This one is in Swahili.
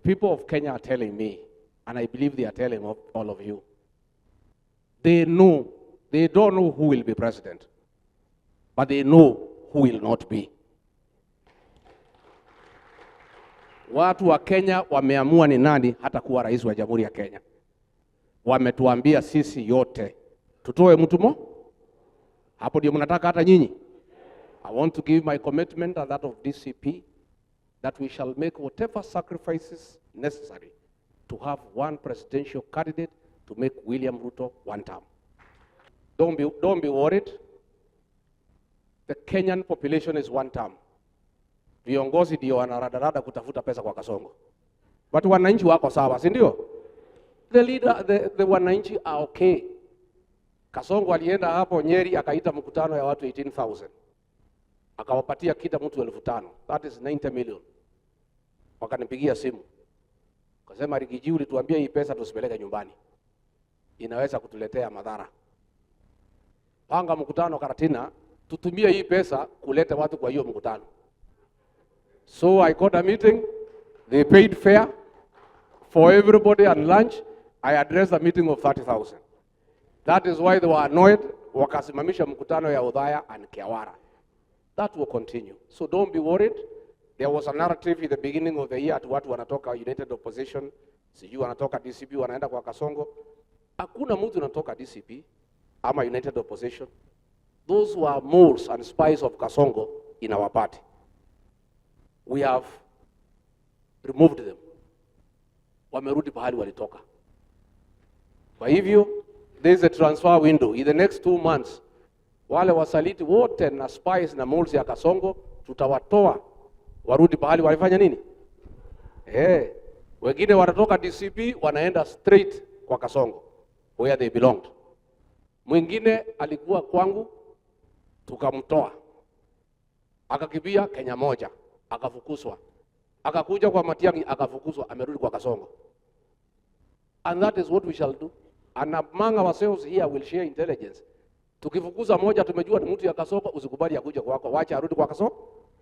people of Kenya are telling me, and I believe they are telling all of you, they don't know who will be president, but they know who will not be. Watu wa Kenya wameamua ni nani hata kuwa rais wa Jamhuri ya Kenya. Wametuambia sisi yote tutoe mtu hapo ndio mnataka hata nyinyi. I want to give my commitment and that of DCP that we shall make whatever sacrifices necessary to have one presidential candidate to make William Ruto one term. Don't be worried. The Kenyan population is one term. Viongozi ndio wanaradarada kutafuta pesa kwa Kasongo. But wananchi wako sawa, si ndio? The wananchi are okay. Kasongo alienda hapo Nyeri akaita mkutano ya watu 18,000. Akawapatia kila mtu 5,000. That is 90 million. Wakanipigia simu. Kasema Rigiji ulituambia hii pesa tusipeleke nyumbani. Inaweza kutuletea madhara. Panga mkutano Karatina, tutumie hii pesa kuleta watu kwa hiyo mkutano. So I called a meeting, they paid fare for everybody and lunch. I addressed a meeting of 30,000. That is why they were annoyed, wakasimamisha mkutano ya Udhaya and Kiawara. That will continue. So don't be worried. There was a narrative in the beginning of the year to watu wanatoka United Opposition, sijui wanatoka DCP wanaenda kwa Kasongo. Hakuna mtu anatoka DCP ama United Opposition. Those were moles and spies of Kasongo in our party. We have removed them. Wamerudi pahali walitoka. Kwa hivyo, there is a transfer window. In the next 2 months, wale wasaliti wote na spies na moles ya Kasongo, tutawatoa warudi pahali walifanya nini? Wengine wanatoka DCP wanaenda straight kwa Kasongo, where they belonged. Mwingine alikuwa kwangu, tukamtoa. Akakimbia Kenya moja, akafukuzwa. Akakuja kwa Matiang'i, akafukuzwa, amerudi kwa Kasongo. And that is what we shall do. And among ourselves here we'll share intelligence. Tukifukuza moja tumejua ni mtu ya Kasongo, usikubali akuja kwako, wacha arudi kwa Kasongo.